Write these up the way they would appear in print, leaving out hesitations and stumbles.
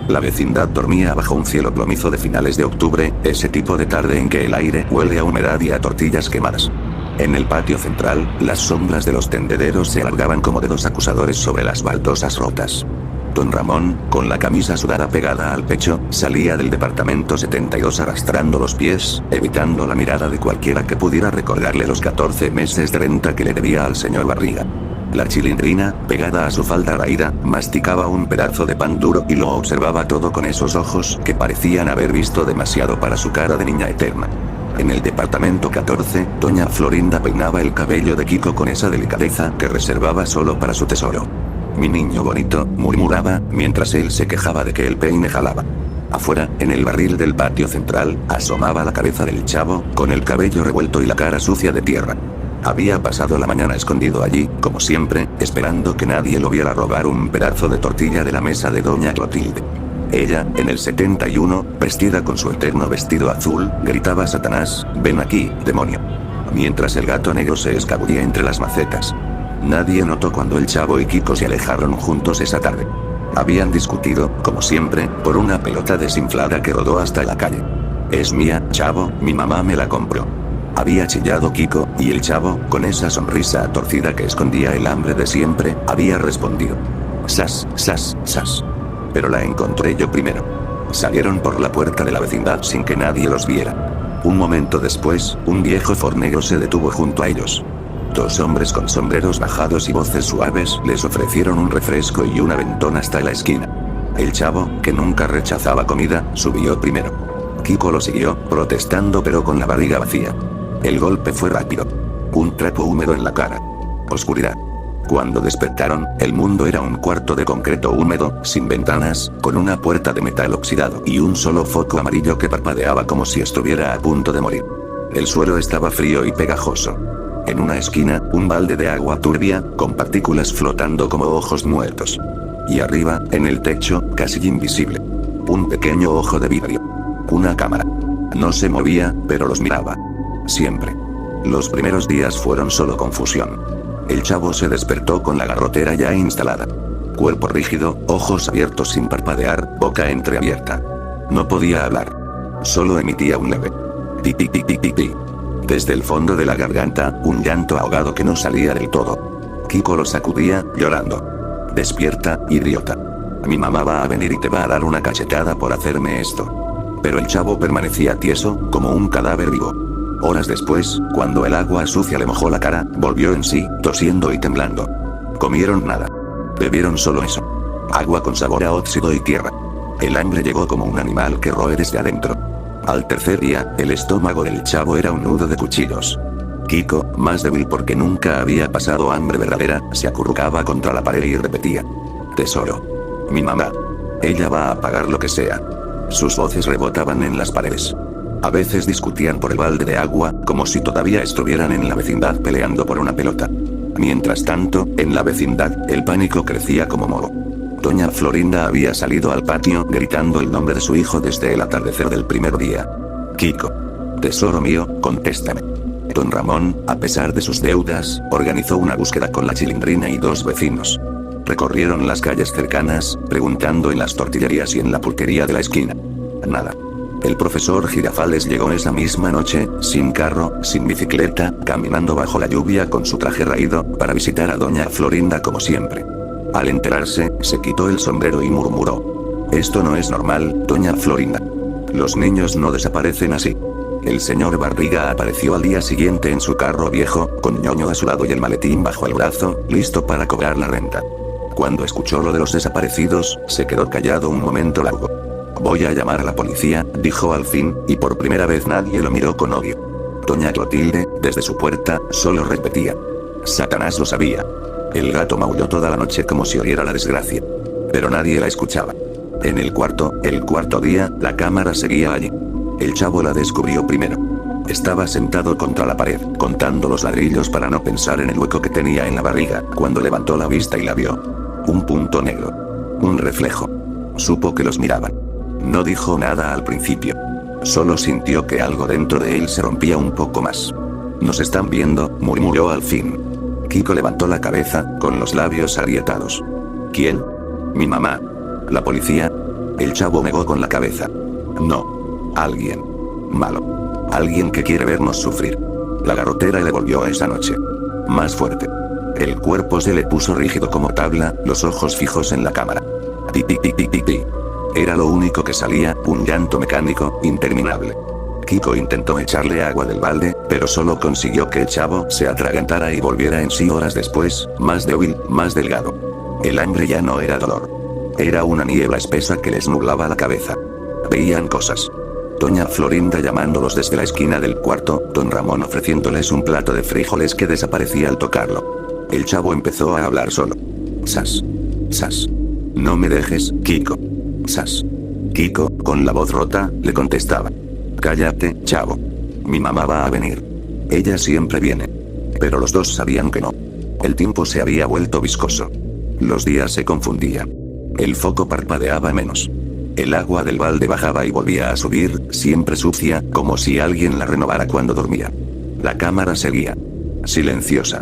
La vecindad dormía bajo un cielo plomizo de finales de octubre, ese tipo de tarde en que el aire huele a humedad y a tortillas quemadas. En el patio central, las sombras de los tendederos se alargaban como dedos acusadores sobre las baldosas rotas. Don Ramón, con la camisa sudada pegada al pecho, salía del departamento 72 arrastrando los pies, evitando la mirada de cualquiera que pudiera recordarle los 14 meses de renta que le debía al señor Barriga. La Chilindrina, pegada a su falda raída, masticaba un pedazo de pan duro y lo observaba todo con esos ojos que parecían haber visto demasiado para su cara de niña eterna. En el departamento 14, doña Florinda peinaba el cabello de Kiko con esa delicadeza que reservaba solo para su tesoro. «Mi niño bonito», murmuraba, mientras él se quejaba de que el peine jalaba. Afuera, en el barril del patio central, asomaba la cabeza del chavo, con el cabello revuelto y la cara sucia de tierra. Había pasado la mañana escondido allí, como siempre, esperando que nadie lo viera robar un pedazo de tortilla de la mesa de doña Clotilde. Ella, en el 71, vestida con su eterno vestido azul, gritaba a Satanás: «Ven aquí, demonio», mientras el gato negro se escabullía entre las macetas. Nadie notó cuando el chavo y Kiko se alejaron juntos esa tarde. Habían discutido, como siempre, por una pelota desinflada que rodó hasta la calle. «Es mía, chavo, mi mamá me la compró», había chillado Kiko, y el chavo, con esa sonrisa torcida que escondía el hambre de siempre, había respondido: «Sas, sas, sas. Pero la encontré yo primero». Salieron por la puerta de la vecindad sin que nadie los viera. Un momento después, un viejo Ford negro se detuvo junto a ellos. Dos hombres con sombreros bajados y voces suaves les ofrecieron un refresco y un aventón hasta la esquina. El chavo, que nunca rechazaba comida, subió primero. Kiko lo siguió, protestando pero con la barriga vacía. El golpe fue rápido. Un trapo húmedo en la cara. Oscuridad. Cuando despertaron, el mundo era un cuarto de concreto húmedo, sin ventanas, con una puerta de metal oxidado y un solo foco amarillo que parpadeaba como si estuviera a punto de morir. El suelo estaba frío y pegajoso. En una esquina, un balde de agua turbia, con partículas flotando como ojos muertos. Y arriba, en el techo, casi invisible, un pequeño ojo de vidrio. Una cámara. No se movía, pero los miraba. Siempre. Los primeros días fueron solo confusión. El chavo se despertó con la garrotera ya instalada. Cuerpo rígido, ojos abiertos sin parpadear, boca entreabierta. No podía hablar. Solo emitía un leve pi pi pi pi pi pi. Desde el fondo de la garganta, un llanto ahogado que no salía del todo. Kiko lo sacudía, llorando. «Despierta, idiota. Mi mamá va a venir y te va a dar una cachetada por hacerme esto». Pero el chavo permanecía tieso, como un cadáver vivo. Horas después, cuando el agua sucia le mojó la cara, volvió en sí, tosiendo y temblando. Comieron nada. Bebieron solo eso. Agua con sabor a óxido y tierra. El hambre llegó como un animal que roe desde adentro. Al tercer día, el estómago del chavo era un nudo de cuchillos. Kiko, más débil porque nunca había pasado hambre verdadera, se acurrucaba contra la pared y repetía: «Tesoro. Mi mamá. Ella va a pagar lo que sea». Sus voces rebotaban en las paredes. A veces discutían por el balde de agua, como si todavía estuvieran en la vecindad peleando por una pelota. Mientras tanto, en la vecindad, el pánico crecía como moro. Doña Florinda había salido al patio gritando el nombre de su hijo desde el atardecer del primer día. «Kiko. Tesoro mío, contéstame». Don Ramón, a pesar de sus deudas, organizó una búsqueda con la Chilindrina y dos vecinos. Recorrieron las calles cercanas, preguntando en las tortillerías y en la pulquería de la esquina. Nada. El profesor Girafales llegó esa misma noche, sin carro, sin bicicleta, caminando bajo la lluvia con su traje raído, para visitar a doña Florinda como siempre. Al enterarse, se quitó el sombrero y murmuró: «Esto no es normal, doña Florinda. Los niños no desaparecen así». El señor Barriga apareció al día siguiente en su carro viejo, con ñoño a su lado y el maletín bajo el brazo, listo para cobrar la renta. Cuando escuchó lo de los desaparecidos, se quedó callado un momento largo. «Voy a llamar a la policía», dijo al fin, y por primera vez nadie lo miró con odio. Doña Clotilde, desde su puerta, solo repetía: «Satanás lo sabía». El gato maulló toda la noche como si oliera la desgracia. Pero nadie la escuchaba. En el cuarto día, la cámara seguía allí. El chavo la descubrió primero. Estaba sentado contra la pared, contando los ladrillos para no pensar en el hueco que tenía en la barriga, cuando levantó la vista y la vio. Un punto negro. Un reflejo. Supo que los miraban. No dijo nada al principio. Solo sintió que algo dentro de él se rompía un poco más. «Nos están viendo», murmuró al fin. Kiko levantó la cabeza, con los labios agrietados. «¿Quién? Mi mamá. ¿La policía? El chavo negó con la cabeza. No. Alguien malo. Alguien que quiere vernos sufrir. La garrotera le volvió esa noche. Más fuerte. El cuerpo se le puso rígido como tabla, los ojos fijos en la cámara. Ti ti ti ti ti ti. Era lo único que salía, un llanto mecánico, interminable. Kiko intentó echarle agua del balde, pero solo consiguió que el chavo se atragantara y volviera en sí horas después, más débil, más delgado. El hambre ya no era dolor. Era una niebla espesa que les nublaba la cabeza. Veían cosas. Doña Florinda llamándolos desde la esquina del cuarto, don Ramón ofreciéndoles un plato de frijoles que desaparecía al tocarlo. El chavo empezó a hablar solo. Sas. Sas. No me dejes, Kiko. Sas. Kiko, con la voz rota, le contestaba. Cállate, chavo. Mi mamá va a venir. Ella siempre viene. Pero los dos sabían que no. El tiempo se había vuelto viscoso. Los días se confundían. El foco parpadeaba menos. El agua del balde bajaba y volvía a subir, siempre sucia, como si alguien la renovara cuando dormía. La cámara seguía. Silenciosa.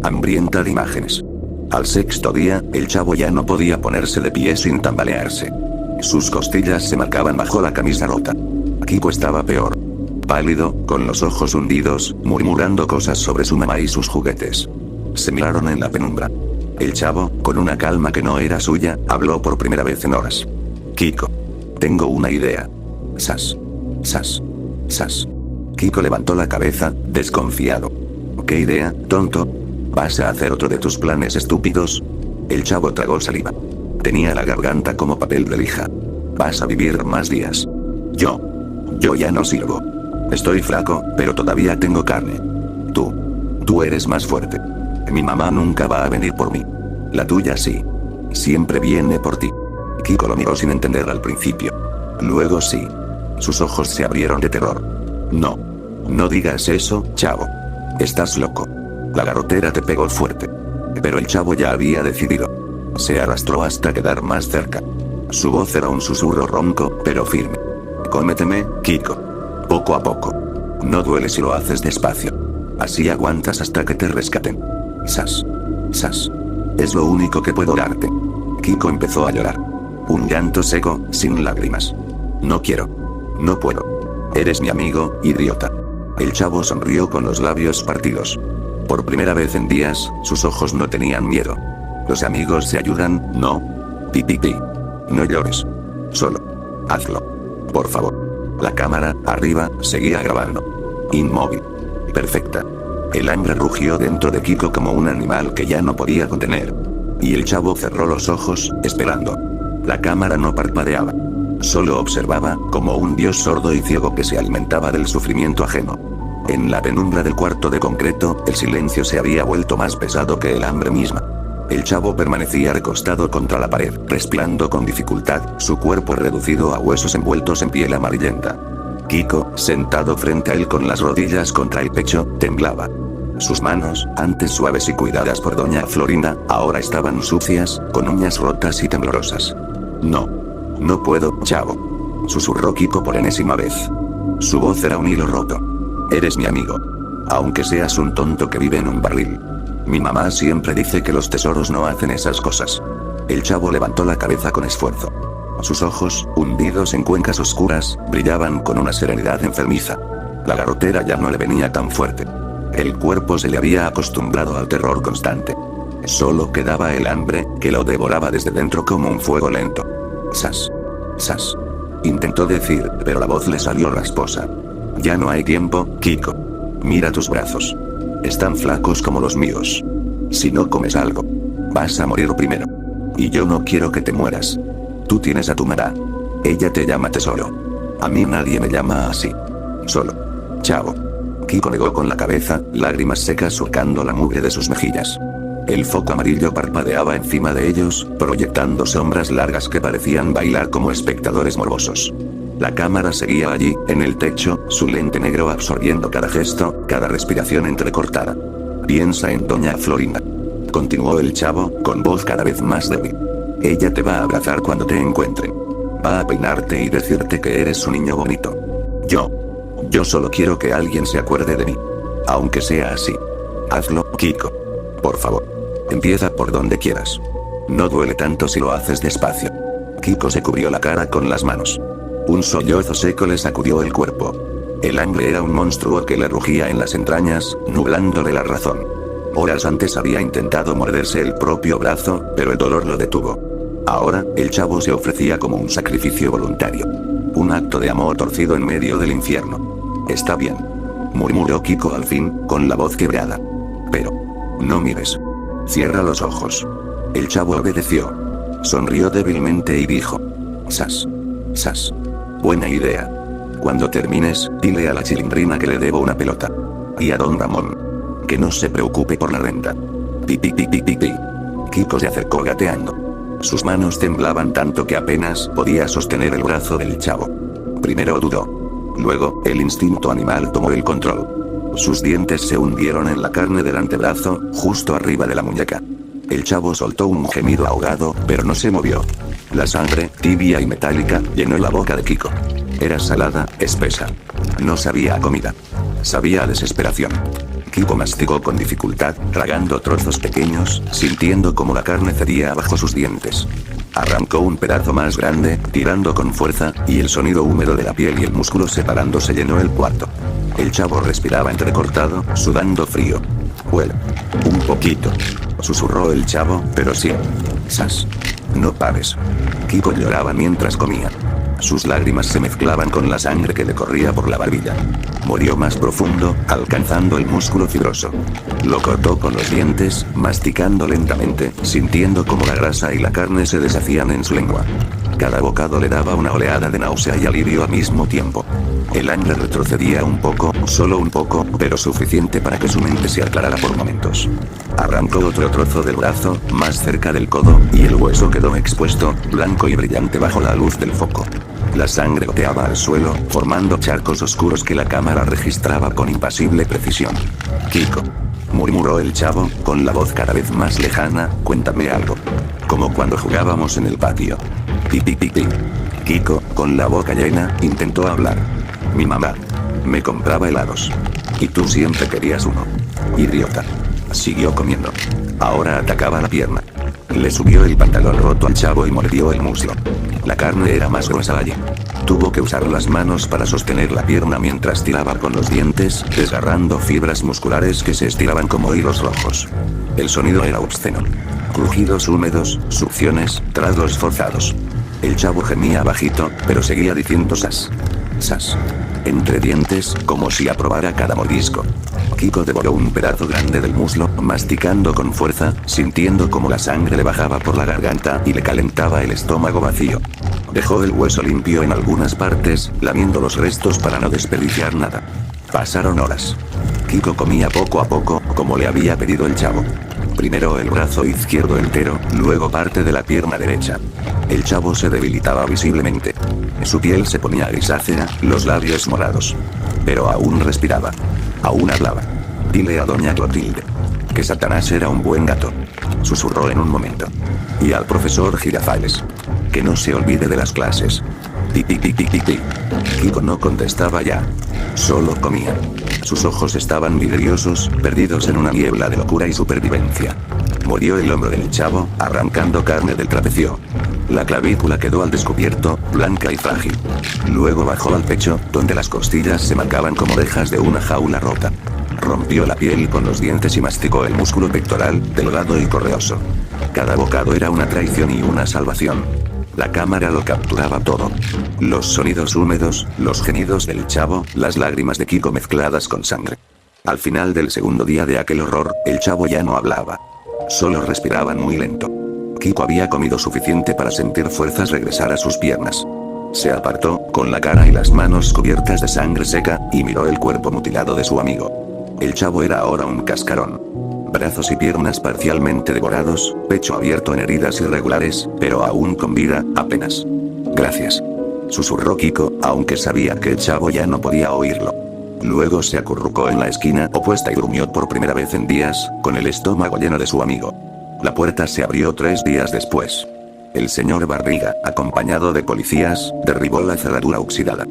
Hambrienta de imágenes. Al sexto día, el chavo ya no podía ponerse de pie sin tambalearse. Sus costillas se marcaban bajo la camisa rota. Kiko estaba peor. Pálido, con los ojos hundidos, murmurando cosas sobre su mamá y sus juguetes. Se miraron en la penumbra. El chavo, con una calma que no era suya, habló por primera vez en horas. Kiko. Tengo una idea. Sas. Sas. Sas. Kiko levantó la cabeza, desconfiado. ¿Qué idea, tonto? ¿Vas a hacer otro de tus planes estúpidos? El chavo tragó saliva. Tenía la garganta como papel de lija. Vas a vivir más días. Yo ya no sirvo. Estoy flaco, pero todavía tengo carne. Tú eres más fuerte. Mi mamá nunca va a venir por mí. La tuya sí. Siempre viene por ti. Kiko lo miró sin entender al principio. Luego sí. Sus ojos se abrieron de terror. No digas eso, chavo. Estás loco. La garrotera te pegó fuerte. Pero el chavo ya había decidido. Se arrastró hasta quedar más cerca. Su voz era un susurro ronco, pero firme. Cómeteme, Kiko. Poco a poco. No duele si lo haces despacio. Así aguantas hasta que te rescaten. Sas. Sas. Es lo único que puedo darte. Kiko empezó a llorar. Un llanto seco, sin lágrimas. No quiero. No puedo. Eres mi amigo, idiota. El chavo sonrió con los labios partidos. Por primera vez en días, sus ojos no tenían miedo. Los amigos se ayudan, ¿no? Pi pi pi. No llores. Solo. Hazlo. Por favor. La cámara, arriba, seguía grabando. Inmóvil. Perfecta. El hambre rugió dentro de Kiko como un animal que ya no podía contener. Y el chavo cerró los ojos, esperando. La cámara no parpadeaba. Solo observaba, como un dios sordo y ciego que se alimentaba del sufrimiento ajeno. En la penumbra del cuarto de concreto, el silencio se había vuelto más pesado que el hambre misma. El chavo permanecía recostado contra la pared, respirando con dificultad, su cuerpo reducido a huesos envueltos en piel amarillenta. Kiko, sentado frente a él con las rodillas contra el pecho, temblaba. Sus manos, antes suaves y cuidadas por doña Florinda, ahora estaban sucias, con uñas rotas y temblorosas. No puedo, chavo. Susurró Kiko por enésima vez. Su voz era un hilo roto. Eres mi amigo. Aunque seas un tonto que vive en un barril. Mi mamá siempre dice que los tesoros no hacen esas cosas. El chavo levantó la cabeza con esfuerzo. Sus ojos, hundidos en cuencas oscuras, brillaban con una serenidad enfermiza. La garrotera ya no le venía tan fuerte. El cuerpo se le había acostumbrado al terror constante. Solo quedaba el hambre, que lo devoraba desde dentro como un fuego lento. Sas. Sas. Intentó decir, pero la voz le salió rasposa. Ya no hay tiempo, Kiko. Mira tus brazos. Están flacos como los míos. Si no comes algo, vas a morir primero. Y yo no quiero que te mueras. Tú tienes a tu mamá. Ella te llama tesoro. A mí nadie me llama así. Solo. Chavo. Kiko negó con la cabeza, lágrimas secas surcando la mugre de sus mejillas. El foco amarillo parpadeaba encima de ellos, proyectando sombras largas que parecían bailar como espectadores morbosos. La cámara seguía allí, en el techo, su lente negro absorbiendo cada gesto, cada respiración entrecortada. Piensa en doña Florinda. Continuó el chavo, con voz cada vez más débil. Ella te va a abrazar cuando te encuentre. Va a peinarte y decirte que eres un niño bonito. Yo solo quiero que alguien se acuerde de mí. Aunque sea así. Hazlo, Kiko. Por favor. Empieza por donde quieras. No duele tanto si lo haces despacio. Kiko se cubrió la cara con las manos. Un sollozo seco le sacudió el cuerpo. El hambre era un monstruo que le rugía en las entrañas, nublándole la razón. Horas antes había intentado morderse el propio brazo, pero el dolor lo detuvo. Ahora, el chavo se ofrecía como un sacrificio voluntario. Un acto de amor torcido en medio del infierno. Está bien, murmuró Kiko al fin, con la voz quebrada. Pero no mires. Cierra los ojos. El chavo obedeció. Sonrió débilmente y dijo: Sas. Sas. Buena idea. Cuando termines, dile a la chilindrina que le debo una pelota. Y a don Ramón que no se preocupe por la renta. Pi pi pi pi pi pi. Kiko se acercó gateando. Sus manos temblaban tanto que apenas podía sostener el brazo del chavo. Primero dudó. Luego, el instinto animal tomó el control. Sus dientes se hundieron en la carne del antebrazo, justo arriba de la muñeca. El chavo soltó un gemido ahogado, pero no se movió. La sangre, tibia y metálica, llenó la boca de Kiko. Era salada, espesa. No sabía a comida. Sabía a desesperación. Kiko masticó con dificultad, tragando trozos pequeños, sintiendo cómo la carne cedía bajo sus dientes. Arrancó un pedazo más grande, tirando con fuerza, y el sonido húmedo de la piel y el músculo separándose llenó el cuarto. El chavo respiraba entrecortado, sudando frío. Huele. Un poquito. Susurró el chavo, pero sí. Sas. No pares. Kiko lloraba mientras comía. Sus lágrimas se mezclaban con la sangre que le corría por la barbilla. Murió más profundo, alcanzando el músculo fibroso. Lo cortó con los dientes, masticando lentamente, sintiendo cómo la grasa y la carne se deshacían en su lengua. Cada bocado le daba una oleada de náusea y alivio al mismo tiempo. El hambre retrocedía un poco, solo un poco, pero suficiente para que su mente se aclarara por momentos. Arrancó otro trozo del brazo, más cerca del codo, y el hueso quedó expuesto, blanco y brillante bajo la luz del foco. La sangre goteaba al suelo, formando charcos oscuros que la cámara registraba con impasible precisión. Kiko, murmuró el chavo, con la voz cada vez más lejana, cuéntame algo. Como cuando jugábamos en el patio. Pi pi pi pi. Kiko, con la boca llena, intentó hablar. Mi mamá me compraba helados. Y tú siempre querías uno. Idiota. Siguió comiendo. Ahora atacaba la pierna. Le subió el pantalón roto al chavo y mordió el muslo. La carne era más gruesa allí. Tuvo que usar las manos para sostener la pierna mientras tiraba con los dientes, desgarrando fibras musculares que se estiraban como hilos rojos. El sonido era obsceno. Crujidos húmedos, succiones, tragos forzados. El chavo gemía bajito, pero seguía diciendo sas. Sas. Entre dientes, como si aprobara cada mordisco. Kiko devoró un pedazo grande del muslo, masticando con fuerza, sintiendo como la sangre le bajaba por la garganta y le calentaba el estómago vacío. Dejó el hueso limpio en algunas partes, lamiendo los restos para no desperdiciar nada. Pasaron horas. Kiko comía poco a poco, como le había pedido el chavo. Primero el brazo izquierdo entero, luego parte de la pierna derecha. El chavo se debilitaba visiblemente. Su piel se ponía grisácea, los labios morados. Pero aún respiraba. Aún hablaba. Dile a doña Clotilde que Satanás era un buen gato. Susurró en un momento. Y al profesor Girafales que no se olvide de las clases. Pi pi pi pi pi pi. Kiko no contestaba ya. Solo comía. Sus ojos estaban vidriosos, perdidos en una niebla de locura y supervivencia. Murió el hombro del chavo, arrancando carne del trapecio. La clavícula quedó al descubierto, blanca y frágil. Luego bajó al pecho, donde las costillas se marcaban como orejas de una jaula rota. Rompió la piel con los dientes y masticó el músculo pectoral, delgado y correoso. Cada bocado era una traición y una salvación. La cámara lo capturaba todo. Los sonidos húmedos, los gemidos del chavo, las lágrimas de Kiko mezcladas con sangre. Al final del segundo día de aquel horror, el chavo ya no hablaba. Solo respiraban muy lento. Kiko había comido suficiente para sentir fuerzas regresar a sus piernas. Se apartó, con la cara y las manos cubiertas de sangre seca, y miró el cuerpo mutilado de su amigo. El chavo era ahora un cascarón. Brazos y piernas parcialmente devorados, pecho abierto en heridas irregulares, pero aún con vida, apenas. Gracias. Susurró Kiko, aunque sabía que el chavo ya no podía oírlo. Luego se acurrucó en la esquina opuesta y durmió por primera vez en días, con el estómago lleno de su amigo. La puerta se abrió 3 días después. El señor Barriga, acompañado de policías, derribó la cerradura oxidada.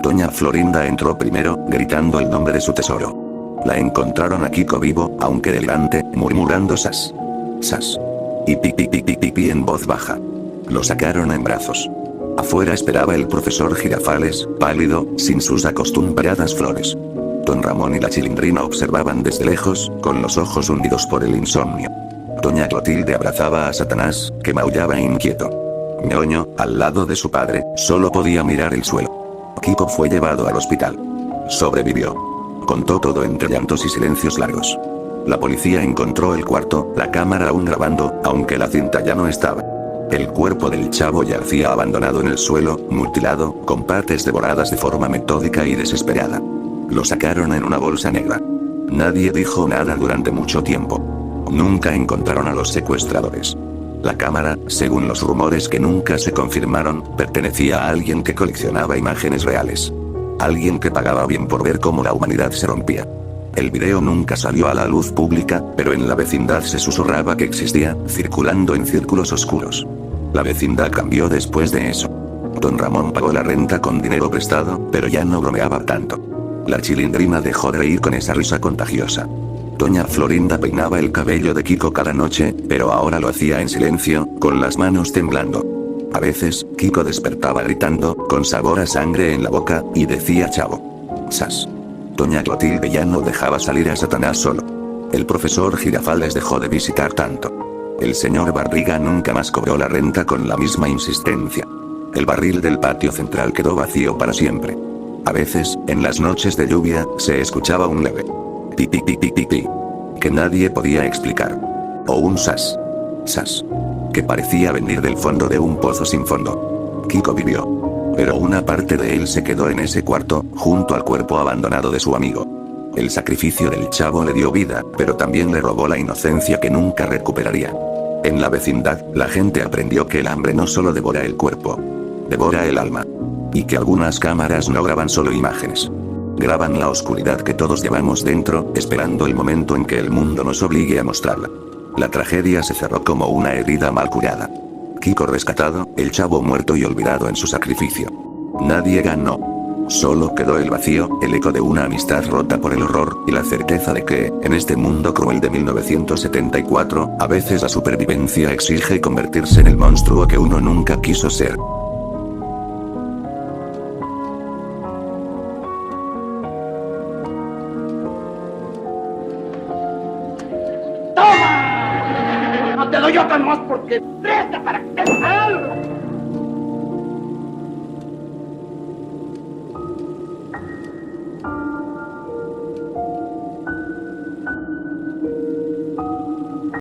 Doña Florinda entró primero, gritando el nombre de su tesoro. La encontraron a Kiko vivo, aunque delirante, murmurando sas. Sas. Y pi pi pi pi pi pi en voz baja. Lo sacaron en brazos. Afuera esperaba el profesor Girafales, pálido, sin sus acostumbradas flores. Don Ramón y la Chilindrina observaban desde lejos, con los ojos hundidos por el insomnio. Doña Clotilde abrazaba a Satanás, que maullaba inquieto. Ñoño, al lado de su padre, solo podía mirar el suelo. Kiko fue llevado al hospital. Sobrevivió. Contó todo entre llantos y silencios largos. La policía encontró el cuarto, la cámara aún grabando, aunque la cinta ya no estaba. El cuerpo del chavo yacía abandonado en el suelo, mutilado, con partes devoradas de forma metódica y desesperada. Lo sacaron en una bolsa negra. Nadie dijo nada durante mucho tiempo. Nunca encontraron a los secuestradores. La cámara, según los rumores que nunca se confirmaron, pertenecía a alguien que coleccionaba imágenes reales. Alguien que pagaba bien por ver cómo la humanidad se rompía. El video nunca salió a la luz pública, pero en la vecindad se susurraba que existía, circulando en círculos oscuros. La vecindad cambió después de eso. Don Ramón pagó la renta con dinero prestado, pero ya no bromeaba tanto. La Chilindrina dejó de reír con esa risa contagiosa. Doña Florinda peinaba el cabello de Kiko cada noche, pero ahora lo hacía en silencio, con las manos temblando. A veces, Kiko despertaba gritando, con sabor a sangre en la boca, y decía chavo. Sas. Doña Clotilde ya no dejaba salir a Satanás solo. El profesor Girafales dejó de visitar tanto. El señor Barriga nunca más cobró la renta con la misma insistencia. El barril del patio central quedó vacío para siempre. A veces, en las noches de lluvia, se escuchaba un leve pi pi pi pi pi pi, que nadie podía explicar. O un sas. Sas. Que parecía venir del fondo de un pozo sin fondo. Kiko vivió. Pero una parte de él se quedó en ese cuarto, junto al cuerpo abandonado de su amigo. El sacrificio del chavo le dio vida, pero también le robó la inocencia que nunca recuperaría. En la vecindad, la gente aprendió que el hambre no solo devora el cuerpo, devora el alma. Y que algunas cámaras no graban solo imágenes. Graban la oscuridad que todos llevamos dentro, esperando el momento en que el mundo nos obligue a mostrarla. La tragedia se cerró como una herida mal curada. Kiko rescatado, el chavo muerto y olvidado en su sacrificio. Nadie ganó. Solo quedó el vacío, el eco de una amistad rota por el horror, y la certeza de que, en este mundo cruel de 1974, a veces la supervivencia exige convertirse en el monstruo que uno nunca quiso ser. ¡Toma! No te doy otra más porque presta para